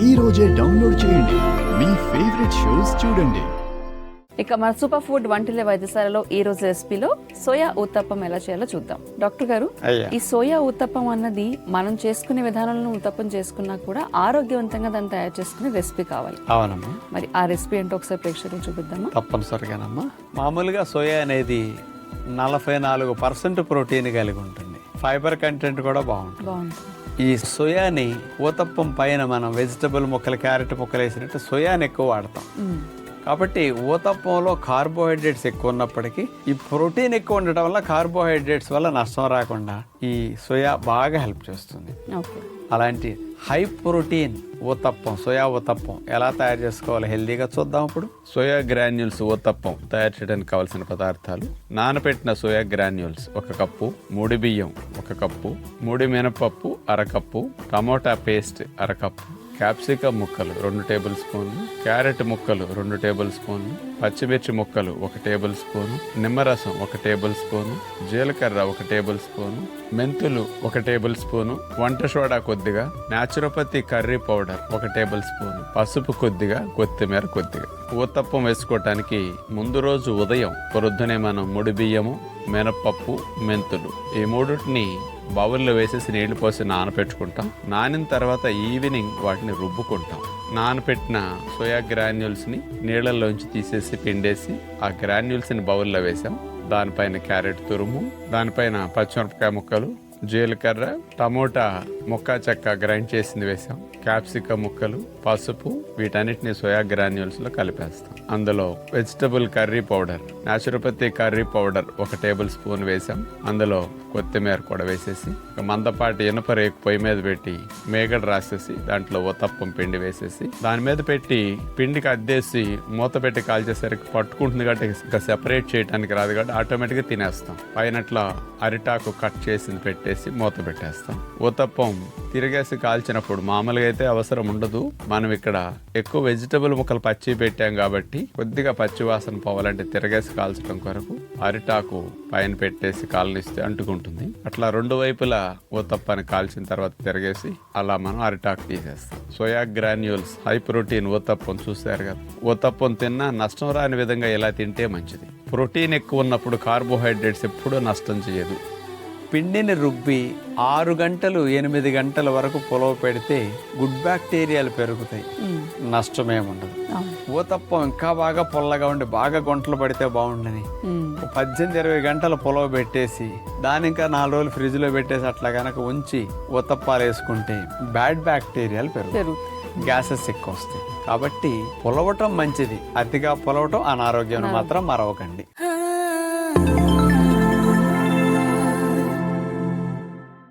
ఈ రోజే డౌన్లోడ్ చేయండి, మీ ఫేవరెట్ షోస్ చూడండి. ఇక మన సూపర్ ఫుడ్ వంటిల వైద్యశాలలో ఈ రోజు రెసిపీలో సోయా ఊతప్పం ఎలా చేయాలో చూద్దాం. డాక్టర్ గారు, ఈ సోయా ఊతప్పం అన్నది మనం చేసుకునే విధానంలో ఊతప్పం చేసుకున్నా కూడా ఆరోగ్యవంతంగా దాన్ని తయారు చేసుకునే రెసిపీ కావాలి. అవునమ్మా. మరి ఆ రెసిపీ ఏంటో ఒకసారి ప్రేక్షకులు చూపిద్దామా? తప్పనిసరిగానమ్మా. మామూలుగా సోయా అనేది 44% ప్రోటీన్ కలిగి ఉంటుంది. ఫైబర్ కంటెంట్ కూడా బాగుంటుంది. ఈ సోయాని ఊతప్పం పైన మనం వెజిటబుల్ ముక్కలు, క్యారెట్ ముక్కలు వేసినట్టు సోయాని ఎక్కువ వాడతాం. కాబట్టి ఊతప్పంలో కార్బోహైడ్రేట్స్ ఎక్కువ ఉన్నప్పటికీ ఈ ప్రోటీన్ ఎక్కువ ఉండటం వల్ల కార్బోహైడ్రేట్స్ వల్ల నష్టం రాకుండా ఈ సోయా బాగా హెల్ప్ చేస్తుంది. అలాంటి high protein uttapam, soya uttapam ఎలా తయారు చేసుకోవాలి హెల్దీగా చూద్దాం. ఇప్పుడు సోయా గ్రాన్యూల్స్ ఊతప్పం తయారు చేయడానికి కావాల్సిన పదార్థాలు: నానబెట్టిన సోయా గ్రాన్యూల్స్ 1 కప్పు, ముడి బియ్యం 1 కప్పు, ముడి మినపప్పు 1/2 కప్పు, టమోటా పేస్ట్ 1/2 కప్పు, క్యాప్సికమ్ ముక్కలు 2 టేబుల్ స్పూన్లు, క్యారెట్ ముక్కలు 2 టేబుల్ స్పూన్లు, పచ్చిమిర్చి ముక్కలు 1 టేబుల్ స్పూను, నిమ్మరసం 1 టేబుల్ స్పూను, జీలకర్ర 1 టేబుల్ స్పూను, మెంతులు 1 టేబుల్ స్పూను, వంట సోడా కొద్దిగా, naturopathy curry powder 1 table spoon, పసుపు కొద్దిగా, కొత్తిమీర కొద్దిగా. ఊతప్పం వేసుకోవటానికి ముందు రోజు ఉదయం పొద్దునే మనం ముడి బియ్యము, మినపప్పు, మెంతులు ఈ మూడుని బౌల్లో వేసేసి నీళ్లు పోసి నానపెట్టుకుంటాం. నానిన తర్వాత ఈవినింగ్ వాటిని రుబ్బుకుంటాం. నానపెట్టిన సోయా గ్రాన్యూల్స్ని నీళ్ళల్లోంచి తీసేసి పిండేసి ఆ గ్రాన్యూల్స్ని బౌల్లో వేసాం. దానిపైన క్యారెట్ తురుము, దానిపైన పచ్చిమిరపకాయ ముక్కలు, జీలకర్ర, టమోటా ముక్క చెక్క గ్రైండ్ చేసింది వేసాం, క్యాప్సికమ్ ముక్కలు, పసుపు, వీటన్నిటిని సోయా గ్రాన్యూల్స్ లో కలిపేస్తాం. అందులో vegetable curry powder, naturopathy curry powder 1 table spoon వేసాం. అందులో కొత్తిమీర కూడా వేసేసి మందపాటి ఇనుప రేకు పొయ్యి మీద పెట్టి మేగడ రాసేసి దాంట్లో ఊతప్పం పిండి వేసేసి దాని మీద పెట్టి పిండికి అద్దేసి మూత పెట్టి కాల్చేసరికి పట్టుకుంటుంది కాబట్టి ఇంకా సెపరేట్ చేయడానికి రాదు కాబట్టి ఆటోమేటిక్గా తినేస్తాం. పైనట్లా అరిటాకు కట్ చేసింది పెట్టేసి మూత పెట్టేస్తాం. ఊతప్పం తిరిగేసి కాల్చినప్పుడు మామూలుగా అయితే అవసరం ఉండదు. మనం ఇక్కడ ఎక్కువ వెజిటబుల్ ముక్కలు పచ్చి పెట్టాం కాబట్టి కొద్దిగా పచ్చి వాసన పోవాలంటే తిరగేసి కాల్చడం కొరకు అరిటాకు పైన పెట్టేసి కాలనిస్తే అంటుకుంటుంది. అట్లా 2 వైపులా ఊతప్పాన్ని కాల్చిన తర్వాత తిరగేసి అలా మనం అరిటాకు తీసేస్తాం. Soya granules high protein uttapam చూసారు కదా. ఊతప్పం తిన్నా నష్టం రాని విధంగా ఎలా తింటే మంచిది. ప్రోటీన్ ఎక్కువ ఉన్నప్పుడు కార్బోహైడ్రేట్స్ ఎప్పుడూ నష్టం చేయదు. పిండిని రుబ్బి 6 గంటలు 8 గంటల వరకు పులవ పెడితే గుడ్ బ్యాక్టీరియాలు పెరుగుతాయి, నష్టమేముండదు. ఊతప్పం ఇంకా బాగా పొల్లగా ఉండి బాగా గుంటలు పడితే బాగుండని 18-20 గంటలు పులవ పెట్టేసి దాని ఇంకా 4 రోజులు ఫ్రిడ్జ్ లో పెట్టేసి అట్లా కనుక ఉంచి ఊతప్పాలు వేసుకుంటే బ్యాడ్ బ్యాక్టీరియాలు పెరుగుతాయి, గ్యాసెస్ ఎక్కువ వస్తాయి. కాబట్టి పులవటం మంచిది, అతిగా పులవటం అనారోగ్యం మాత్రం మరవకండి.